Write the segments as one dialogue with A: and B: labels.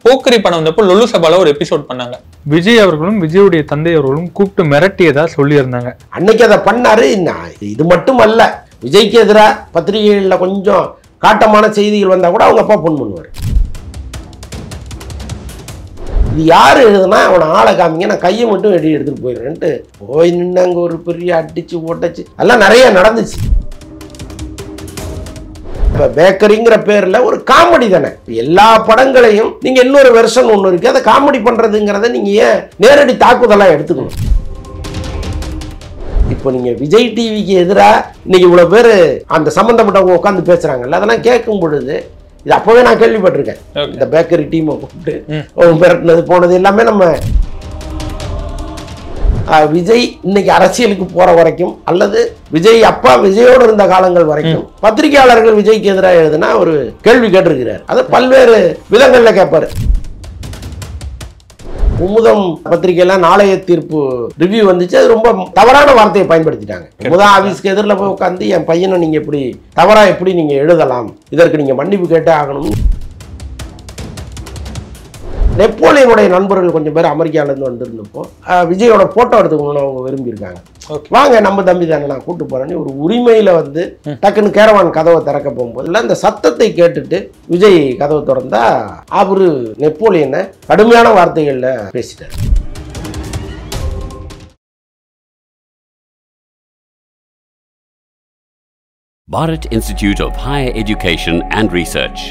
A: போக்கரி படம் வந்தப்போ லொல்லு சபால ஒரு எபிசோட் பண்ணாங்க.
B: விஜய் அவர்களும் விஜயுடைய தந்தை அவர்களும் கூப்பிட்டு மிரட்டியதா சொல்லியிருந்தாங்க.
C: அன்னைக்கு அதை பண்ணாரு. இது மட்டும் அல்ல, விஜய்க்கு எதிராக பத்திரிகைகளில் கொஞ்சம் காட்டமான செய்திகள் வந்தா கூட அவங்க அப்பா ஃபோன் பண்ணுவார். இது யார் எழுதுனா அவனை ஆளை காமிங்க, நான் கையை மட்டும் வெட்டி எடுத்துட்டு போயிடுறேன்ட்டு போய் நின்று அங்கே ஒரு பெரிய அடிச்சு ஓட்டச்சு எல்லாம் நிறைய நடந்துச்சு. இப்போ பேக்கரிங்கிற பேரில் ஒரு காமெடி தானே. எல்லா படங்களையும் நீங்கள் இன்னொரு வெர்ஷன் ஒன்று இருக்குது, அதை காமெடி பண்ணுறதுங்கிறத நீங்கள் ஏன் நேரடி தாக்குதலாக எடுத்துக்கணும்? இப்போ நீங்கள் விஜய் டிவிக்கு எதிராக இன்னைக்கு இவ்வளோ பேர் அந்த சம்மந்தப்பட்டவங்க உட்காந்து பேசுகிறாங்கல்ல, அதெல்லாம் கேட்கும் பொழுது இது அப்போவே நான் கேள்விப்பட்டிருக்கேன். இந்த பேக்கரி டீமை கூப்பிட்டு மிரட்டினது போனது எல்லாமே நம்ம விஜய் இன்னைக்கு அரசியலுக்கு போற வரைக்கும் அல்லது விஜய் அப்பா விஜயோடு இருந்த காலங்கள் வரைக்கும் பத்திரிகையாளர்கள் விஜய்க்கு எதிராக எழுதுனா ஒரு கேள்வி கேட்டிருக்கிறார். அதை பல்வேறு விதங்கள்ல கேட்பாரு. குமுதம் பத்திரிகையில நாளைய தீர்ப்பு ரிவ்யூ வந்துச்சு, அது ரொம்ப தவறான வார்த்தையை பயன்படுத்திட்டாங்க. குமுதம் ஆபீஸ்க்கு எதிரில் போய் உட்காந்து என் பையனை நீங்க எப்படி தவறா எப்படி நீங்க எழுதலாம், இதற்கு நீங்க மன்னிப்பு கேட்டே ஆகணும். நெப்போலியனுடைய நண்பர்கள் கொஞ்சம் பேர் அமெரிக்காவிலேருந்து வந்திருந்தப்போ விஜயோட போட்டோ எடுத்துக்கணும்னு அவங்க விரும்பியிருக்காங்க. வாங்க நம்ம தம்பி தானே நான் கூட்டு போறேன்னு ஒரு உரிமையில வந்து டக்குன்னு கேரவான் கதவை திறக்க போகும்போது இல்லை அந்த சத்தத்தை கேட்டுட்டு விஜய் கதவை திறந்தா அவரு நெப்போலியனை கடுமையான வார்த்தைகள்ல பேசிட்டார்.
D: Bharat Institute of Higher Education and Research.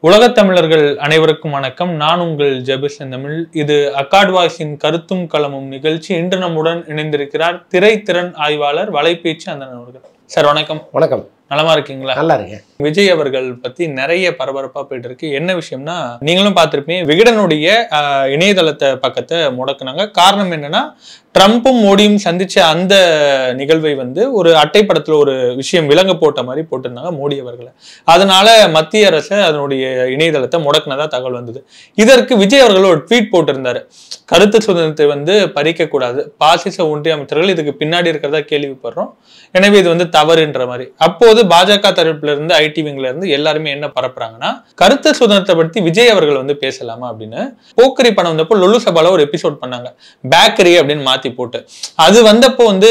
A: உலகத் தமிழர்கள் அனைவருக்கும் வணக்கம். நான் உங்கள் ஜெபிஸ் தமிழ். இது அக்காட் வாய்ஸின் கருத்தும் களமும் நிகழ்ச்சி. இன்று நம்முடன் இணைந்திருக்கிறார் திரைத்திறன் ஆய்வாளர் வலைப்பேச்சு அந்தணன் அவர்கள். சார் வணக்கம்.
C: வணக்கம்.
A: நலமா இருக்கீங்களா?
C: நல்லா இருக்கேன்.
A: விஜய் அவர்கள் பத்தி நிறைய பரபரப்பா போயிட்டு இருக்கு. என்ன விஷயம்னா, நீங்களும் பார்த்திருப்பீங்க, விகடனுடைய இணையதளத்தை பக்கத்தை முடக்குனாங்க. காரணம் என்னன்னா, ட்ரம்ப்பும் மோடியும் சந்திச்ச அந்த நிகழ்வை வந்து ஒரு அட்டைப்படத்துல ஒரு விஷயம் விலங்க போட்ட மாதிரி போட்டிருந்தாங்க மோடி அவர்களை. அதனால மத்திய அரசு அதனுடைய இணையதளத்தை முடக்குனதா தகவல் வந்தது. இதற்கு விஜய் அவர்கள் ஒரு ட்வீட் போட்டிருந்தாரு, கருத்து சுதந்திரத்தை வந்து பறிக்க கூடாது, பாசிச ஒன்றிய அமைச்சர்கள் இதுக்கு பின்னாடி இருக்கிறதா கேள்விப்படுறோம், எனவே இது வந்து தவறுன்ற மாதிரி. அப்போது பாஜக தரப்புல இருந்து ஐடி விங்ல இருந்து எல்லாருமே என்ன பரப்புறாங்கன்னா, கருத்து சுதந்திரத்தை பற்றி விஜய் அவர்கள் வந்து பேசலாமா அப்படின்னு. போக்கரி படம் வந்தப்போ லொல்லு சபால ஒரு எபிசோட் பண்ணாங்க, பேக்கரி அப்படின்னு மாத்தி போட்டு. அது வந்தப்போ வந்து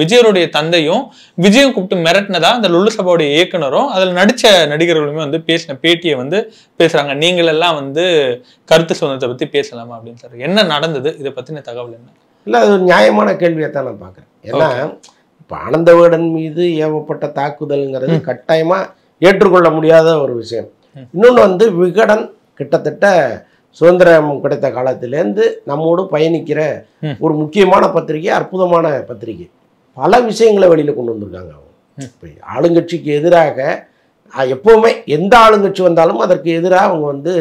A: விஜயருடைய தந்தையும் விஜயும் கூப்பிட்டு மிரட்டினதா அந்த லொல்லு சபாவுடைய இயக்குனரும் அதில் நடிச்ச நடிகர்களுமே வந்து பேசின பேட்டியை வந்து பேசுறாங்க. நீங்கள் எல்லாம் வந்து கருத்து சுதந்திரத்தை பத்தி பேசலாமா அப்படின்னு சார். என்ன நடந்தது, இதை பத்தின தகவல் என்ன?
C: இல்லை, அது ஒரு நியாயமான கேள்வியை தான் நான் பார்க்குறேன். ஏன்னா இப்போ ஆனந்த விகடன் மீது ஏவப்பட்ட தாக்குதல்ங்கிறது கட்டாயமாக ஏற்றுக்கொள்ள முடியாத ஒரு விஷயம். இன்னொன்று வந்து விகடன் கிட்டத்தட்ட சுதந்திரம் கிடைத்த காலத்திலேருந்து நம்மோடு பயணிக்கிற ஒரு முக்கியமான பத்திரிகை, அற்புதமான பத்திரிகை. பல விஷயங்களை வெளியில் கொண்டு வந்திருக்காங்க அவங்க. இப்போ ஆளுங்கட்சிக்கு எதிராக எப்போவுமே எந்த ஆளுங்கட்சி வந்தாலும் அதற்கு எதிராக அவங்க வந்து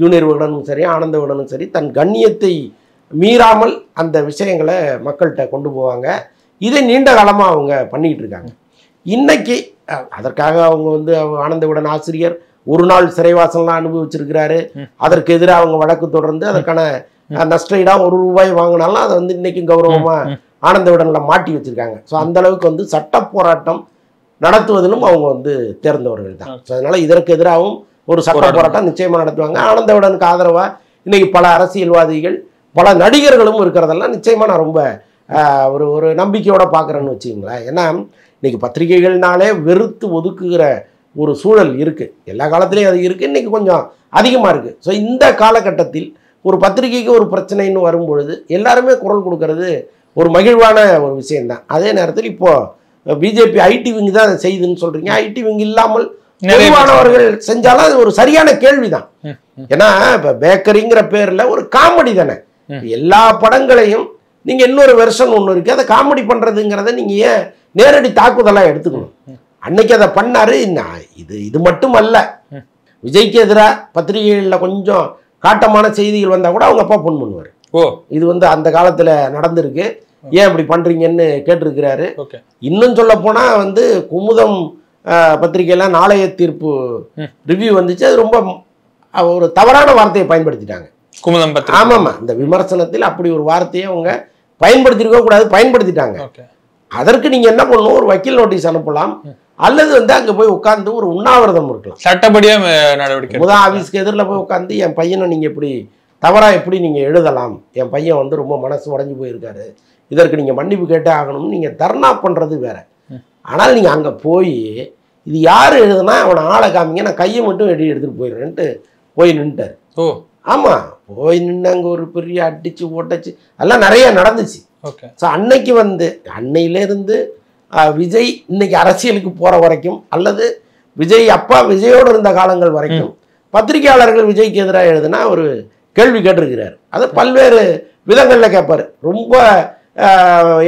C: ஜூனியர் விகடனும் சரி ஆனந்த விகடனும் சரி தன் கண்ணியத்தை மீறாமல் அந்த விஷயங்களை மக்கள்கிட்ட கொண்டு போவாங்க. இதை நீண்ட காலமாக அவங்க பண்ணிக்கிட்டு இருக்காங்க. இன்னைக்கு அதற்காக அவங்க வந்து ஆனந்த விகடன் ஆசிரியர் ஒரு நாள் சிறைவாசம்லாம் அனுபவிச்சிருக்கிறாரு. அதற்கு எதிராக அவங்க வழக்கு தொடர்ந்து அதற்கான நஷ்டஈடாக ₹1 வாங்கினாலும் அதை வந்து இன்னைக்கும் கௌரவமாக ஆனந்த விகடன்ல மாட்டி வச்சிருக்காங்க. ஸோ அந்த அளவுக்கு வந்து சட்ட போராட்டம் நடத்துவதிலும் அவங்க வந்து தேர்ந்தவர்கள் தான். ஸோ அதனால இதற்கு எதிராகவும் ஒரு சட்ட போராட்டம் நிச்சயமாக நடத்துவாங்க. ஆனந்த விகடனுக்கு ஆதரவாக இன்னைக்கு பல அரசியல்வாதிகள் பல நடிகர்களும் இருக்கிறதெல்லாம் நிச்சயமாக நான் ரொம்ப ஒரு நம்பிக்கையோட பார்க்குறேன்னு வச்சுங்களேன். ஏன்னா இன்னைக்கு பத்திரிகைகள்னாலே வெறுத்து ஒதுக்குகிற ஒரு சூழல் இருக்குது. எல்லா காலத்துலேயும் அது இருக்குது, இன்றைக்கி கொஞ்சம் அதிகமாக இருக்குது. ஸோ இந்த காலகட்டத்தில் ஒரு பத்திரிகைக்கு ஒரு பிரச்சனைன்னு வரும்பொழுது எல்லாருமே குரல் கொடுக்கறது ஒரு மகிழ்வான ஒரு விஷயம்தான். அதே நேரத்தில் இப்போது பிஜேபி ஐடி விங் தான் அதை செய்யுதுன்னு சொல்கிறீங்க. ஐடி விங் இல்லாமல் பொதுவானவர்கள் செஞ்சாலும் அது ஒரு சரியான கேள்வி தான். ஏன்னா இப்போ பேக்கரிங்கிற பேரில் ஒரு காமெடி தானே. எல்லா படங்களையும் நீங்கள் இன்னொரு வெர்ஷன் ஒன்று இருக்குது, அதை காமெடி பண்ணுறதுங்கிறத நீங்கள் ஏன் நேரடி தாக்குதலாக எடுத்துக்கணும்? அன்னைக்கு அதை பண்ணாரு. இது மட்டும் அல்ல, விஜய்க்கு எதிராக பத்திரிகைகளில் கொஞ்சம் காட்டமான செய்திகள் வந்தால் கூட அவங்க அப்பா ஃபோன் பண்ணுவார். இது வந்து அந்த காலத்தில் நடந்திருக்கு, ஏன் இப்படி பண்ணுறீங்கன்னு கேட்டிருக்கிறாரு. இன்னும் சொல்ல போனால் வந்து குமுதம் பத்திரிகையில நாளைய தீர்ப்பு ரிவ்யூ வந்துச்சு, அது ரொம்ப ஒரு தவறான வார்த்தையை பயன்படுத்திட்டாங்க. குமுதம் பத்திரிகை ஆமாம்மா, இந்த விமர்சனத்தில் அப்படி ஒரு வார்த்தையை அவங்க பயன்படுத்திருக்க கூடாது, பயன்படுத்திட்டாங்க. அதற்கு நீங்கள் என்ன பண்ணணும், ஒரு வக்கீல் நோட்டீஸ் அனுப்பலாம், அல்லது வந்து அங்கே போய் உட்காந்து ஒரு உண்ணாவிரதம் இருக்கலாம்.
A: சட்டப்படியா நடவடிக்கை
C: முதல் ஆஃபீஸ்க்கு எதிரில் போய் உட்காந்து என் பையனை நீங்கள் இப்படி தவறாக எப்படி நீங்கள் எழுதலாம், என் பையன் வந்து ரொம்ப மனசு உடஞ்சி போயிருக்காரு, இதற்கு நீங்கள் மன்னிப்பு கேட்டே ஆகணும்னு நீங்கள் தர்ணா பண்ணுறது வேற. ஆனால் நீங்கள் அங்கே போய் இது யார் எழுதுனா அவனை ஆளை காமிங்க, நான் கையை மட்டும் எடுத்துகிட்டு போயிடுறேன்ட்டு போய் நின்ட்டார்.
A: ஓ
C: ஆமாம், போய் நின்று அங்கே ஒரு பெரிய அடிச்சு ஓட்டச்சு அதெல்லாம் நிறைய நடந்துச்சு.
A: ஓகே.
C: ஸோ அன்னைக்கு வந்து அன்னையிலேருந்து விஜய் இன்னைக்கு அரசியலுக்கு போகிற வரைக்கும் அல்லது விஜய் அப்பா விஜயோடு இருந்த காலங்கள் வரைக்கும் பத்திரிகையாளர்கள் விஜய்க்கு எதிராக எழுதுனா ஒரு கேள்வி கேட்டிருக்கிறார். அதை பல்வேறு விதங்களில் கேட்பார். ரொம்ப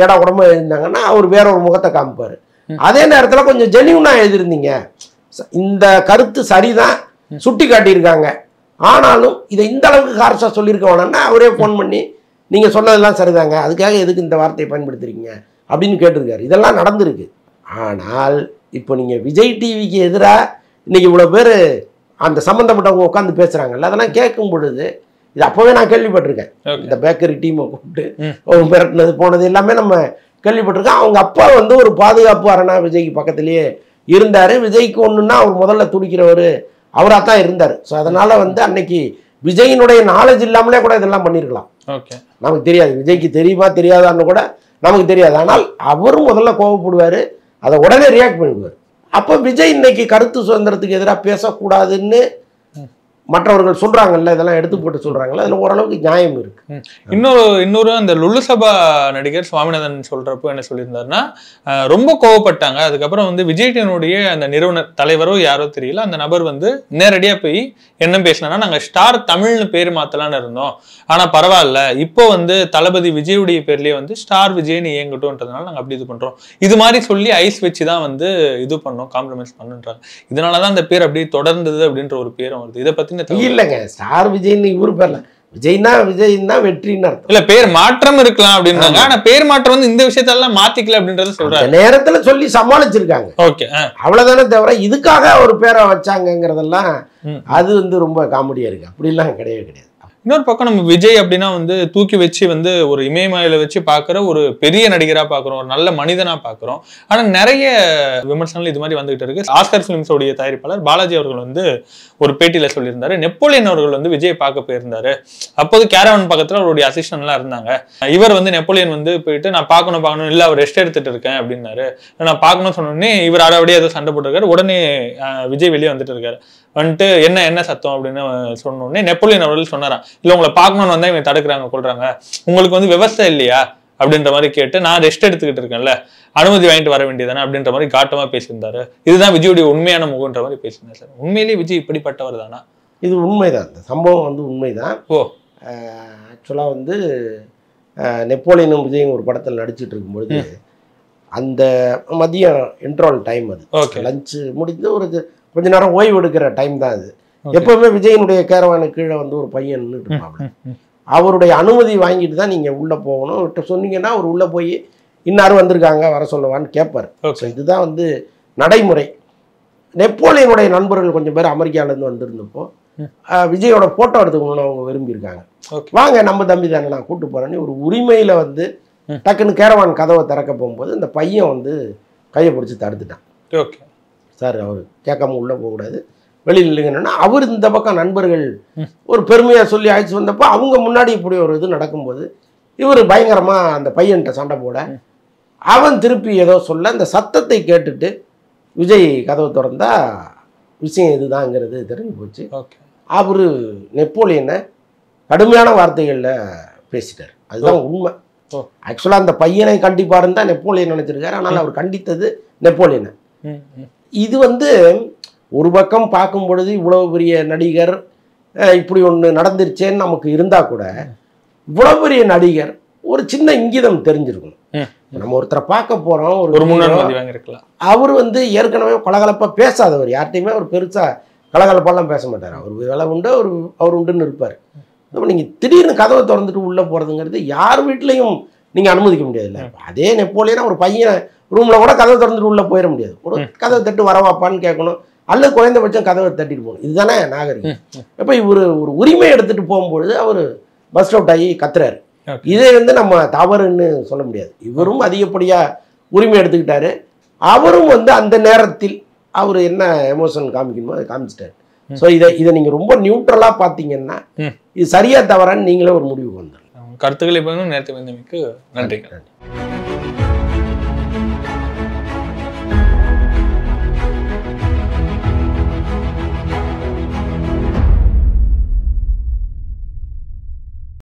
C: இட உடம்பு எழுந்தாங்கன்னா அவர் வேற ஒரு முகத்தை காமிப்பார். அதே நேரத்தில் கொஞ்சம் ஜெனியூனாக எழுதியிருந்தீங்க, இந்த கருத்து சரிதான் சுட்டி காட்டியிருக்காங்க, ஆனாலும் இதை இந்த அளவுக்கு ஹார்ஷாக சொல்லியிருக்க வேணாம்னா அவரே ஃபோன் பண்ணி நீங்கள் சொன்னதெல்லாம் சரிதாங்க, அதுக்காக எதுக்கு இந்த வார்த்தையை பயன்படுத்துறீங்க அப்படின்னு கேட்டிருக்காரு. இதெல்லாம் நடந்திருக்கு. ஆனால் இப்போ நீங்கள் விஜய் டிவிக்கு எதிராக இன்னைக்கு இவ்வளோ பேர் அந்த சம்மந்தப்பட்டவங்க உட்காந்து பேசுகிறாங்கல்ல, அதெல்லாம் கேட்கும் பொழுது இது அப்போவே நான் கேள்விப்பட்டிருக்கேன். இந்த பேக்கரி டீமை கூப்பிட்டு அவங்க மிரட்டினது போனது எல்லாமே நம்ம கேள்விப்பட்டிருக்கோம். அவங்க அப்பா வந்து ஒரு பாதுகாப்பு அரணா விஜய்க்கு பக்கத்துலேயே இருந்தார். விஜய்க்கு ஒன்றுன்னா அவர் முதல்ல துடிக்கிறவர் அவராக தான் இருந்தார். ஸோ அதனால் வந்து அன்னைக்கு விஜயினுடைய நாலேஜ் இல்லாமலே கூட இதெல்லாம் பண்ணியிருக்கலாம்.
A: ஓகே.
C: நமக்கு தெரியாது, விஜய்க்கு தெரியுமா தெரியாதான்னு கூட நமக்கு தெரியாது. ஆனால் அவரும் முதல்ல கோவப்படுவார், அதை உடனே ரியாக்ட் பண்ணிடுவார். அப்போ விஜய் இன்னைக்கு கருத்து சுதந்திரத்துக்கு எதிராக பேசக்கூடாதுன்னு மற்றவர்கள் சொல்றாங்கல்ல, இதெல்லாம் எடுத்து போட்டு சொல்றாங்கல்ல, அதில் ஓரளவுக்கு நியாயம் இருக்கு.
A: இன்னொரு அந்த லுல்லு சபா நடிகர் சுவாமிநாதன் சொல்றப்போ என்ன சொல்லியிருந்தாருன்னா, ரொம்ப கோவப்பட்டாங்க. அதுக்கப்புறம் வந்து விஜய் டிவியினுடைய அந்த நிறுவனர் தலைவரோ யாரோ தெரியல, அந்த நபர் வந்து நேரடியா போய் என்ன பேசினா, நாங்க ஸ்டார் தமிழ்னு பேர் மாத்தலான்னு இருந்தோம், ஆனா பரவாயில்ல இப்போ வந்து தளபதி விஜயுடைய பேர்லயே வந்து ஸ்டார் விஜய்னு இயங்கட்டும்ன்றதுனால நாங்க அப்படி இது பண்றோம், இது மாதிரி சொல்லி ஐஸ் வச்சுதான் வந்து இது பண்ணோம், காம்ப்ரமைஸ் பண்ணுன்றாங்க. இதனாலதான் அந்த பேர் அப்படியே தொடர்ந்தது அப்படின்ற ஒரு பேரும் வருது. இதை பத்தி
C: இல்லைங்க, ஸ்டார் விஜய்னு இவரு பேர்ல விஜய்னா வெற்றின்னு அர்த்தம்
A: இல்ல, பேர் மாற்றம் இருக்கலாம் அப்படின்றாங்க. ஆனா பேர் மாற்றம் வந்து இந்த விஷயத்தெல்லாம் மாத்திக்கல அப்படின்றத சொல்றாங்க.
C: நேரத்துல சொல்லி சமாளிச்சிருக்காங்க.
A: ஓகே,
C: அவ்வளவுதானே தவிர இதுக்காக ஒரு பேரை வச்சாங்கிறதெல்லாம் அது வந்து ரொம்ப காமெடியா இருக்கு. அப்படிலாம் கிடையாது.
A: இன்னொரு பக்கம் நம்ம விஜய் அப்படின்னா வந்து தூக்கி வச்சு வந்து ஒரு இமயமலையில வச்சு பாக்குற ஒரு பெரிய நடிகரா பாக்குறோம், ஒரு நல்ல மனிதனா பாக்குறோம். ஆனா நிறைய விமர்சனங்கள் இது மாதிரி வந்துகிட்டு இருக்கு. ஆஸ்கர் பிலிம்ஸோடைய தயாரிப்பாளர் பாலாஜி அவர்கள் வந்து ஒரு பேட்டியில சொல்லியிருந்தாரு, நெப்போலியன் அவர்கள் வந்து விஜய் பார்க்க போயிருந்தாரு. அப்போது கேரவன் பக்கத்துல அவருடைய அசிஸ்டன்ட் எல்லாம் இருந்தாங்க. இவர் வந்து நெப்போலியன் வந்து போயிட்டு நான் பார்க்கணும் இல்ல அவர் ரெஸ்ட் எடுத்துட்டு இருக்கேன் அப்படின்னாரு. நான் பார்க்கணும்னு சொன்னோடனே இவர் அறவடியே ஏதோ சண்டை போட்டிருக்காரு. உடனே விஜய் வெளியே வந்துட்டு இருக்காரு. வந்துட்டு என்ன சத்தம் அப்படின்னு சொன்னோடனே நெப்போலியன் அவர்கள் சொன்னாராம், இல்ல உங்களை பார்க்கணும்னு வந்தா இவங்க தடுக்கிறாங்க கொள்றாங்க, உங்களுக்கு வந்து விவசாயம் இல்லையா அப்படின்ற மாதிரி கேட்டு, நான் ரெஸ்ட் எடுத்துக்கிட்டு இருக்கேன்ல அனுமதி வாங்கிட்டு வர வேண்டியதானே அப்படின்ற மாதிரி காட்டமா பேசியிருந்தாரு. இதுதான் விஜயுடைய உண்மையான முகன்ற மாதிரி பேசியிருந்தாரு. சார் உண்மையிலேயே விஜய் இப்படிப்பட்டவர் தானா?
C: இது உண்மைதான், இந்த சம்பவம் வந்து உண்மைதான்.
A: ஓ,
C: ஆக்சுவலாக வந்து நெப்போலியனும் விஜயும் ஒரு படத்தில் நடிச்சிட்டு இருக்கும்பொழுது அந்த மதியம் இன்ட்ரோல் டைம், அது லஞ்சு முடிந்து ஒரு கொஞ்ச நேரம் ஓய்வு எடுக்கிற டைம் தான் அது. எப்பவுமே விஜயனுடைய கேரவானுக்கு கீழே வந்து ஒரு பையன் நின்றுட்டு இருப்பாங்க. அவருடைய அனுமதி வாங்கிட்டு தான் நீங்கள் உள்ளே போகணும். சொன்னீங்கன்னா அவர் உள்ளே போய் இன்னாரும் வந்திருக்காங்க வர சொல்லவான்னு கேட்பார். இதுதான் வந்து நடைமுறை. நெப்போலியனுடைய நண்பர்கள் கொஞ்சம் பேர் அமெரிக்காவிலேருந்து வந்திருந்தப்போ விஜயோட ஃபோட்டோ எடுத்துக்கணும்னு அவங்க விரும்பியிருக்காங்க. வாங்க நம்ம தம்பி தானே நான் கூப்பிட்டு போகிறேன்னு ஒரு உரிமையில் வந்து டக்குன்னு கேரவான் கதவை திறக்க போகும்போது இந்த பையன் வந்து கையை பிடிச்சி தடுத்துட்டான்.
A: ஓகே
C: சார் அவர் கேட்காம உள்ளே போகக்கூடாது, வெளியில் இல்லைங்கன்னா அவர் இந்த பக்கம் நண்பர்கள் ஒரு பெருமையாக சொல்லி அழைச்சி வந்தப்போ அவங்க முன்னாடி இப்படி ஒரு இது நடக்கும்போது இவர் பயங்கரமாக அந்த பையன்கிட்ட சண்டை போட, அவன் திருப்பி ஏதோ சொல்ல அந்த சத்தத்தை கேட்டுட்டு விஜய் கதவை திறந்தா விஷயம் இதுதாங்கிறது தெரிஞ்சு போச்சு. அவர் நெப்போலியனை கடுமையான வார்த்தைகளில் பேசிட்டார். அதுதான் உண்மை. ஆக்சுவலாக அந்த பையனை கண்டிப்பாருன்னு தான் நெப்போலியன் நினச்சிருக்காரு. ஆனால் அவர் கண்டித்தது நெப்போலியனை. இது வந்து ஒரு பக்கம் பார்க்கும் பொழுது இவ்வளவு பெரிய நடிகர் இப்படி ஒன்று நடந்துருச்சேன்னு நமக்கு இருந்தால் கூட இவ்வளவு பெரிய நடிகர் ஒரு சின்ன இங்கிதம் தெரிஞ்சிருக்கணும். நம்ம ஒருத்தரை பார்க்க போகிறோம், அவர் வந்து ஏற்கனவே கலகலப்பாக பேசாதவர், யார்கிட்டையுமே அவர் பெருசாக கலகலப்பாலாம் பேச மாட்டார். அவர் வேலை உண்டு, அவர் உண்டுன்னு இருப்பார். அப்போ நீங்கள் திடீர்னு கதவை திறந்துட்டு உள்ளே போகிறதுங்கிறது யார் வீட்லையும் நீங்கள் அனுமதிக்க முடியாதுல்ல. அதே நெப்போலியனா ஒரு பையன் ரூமில் கூட கதவை திறந்துட்டு உள்ளே போயிட முடியாது. ஒரு கதவை தட்டு வரவாப்பான்னு கேட்கணும், அல்லது குறைந்தபட்சம் கதவை தட்டிட்டு போகணும். இதுதானே நாகரிகம். இப்போ இவர் ஒரு உரிமை எடுத்துகிட்டு போகும்பொழுது அவர் பஸ் அவுட் ஆகி கத்துறாரு. இதை வந்து நம்ம தவறுன்னு சொல்ல முடியாது. இவரும் அதிகப்படியாக உரிமை எடுத்துக்கிட்டாரு. அவரும் வந்து அந்த நேரத்தில் அவர் என்ன எமோஷன் காமிக்கணுமோ அதை காமிச்சிட்டாரு. ஸோ இதை நீங்கள் ரொம்ப நியூட்ரலாக பார்த்தீங்கன்னா இது சரியா தவறான்னு நீங்களே ஒரு முடிவு வந்துடலாம்.
A: கருத்துக்களை நேரத்தை வந்தமைக்கு நன்றி.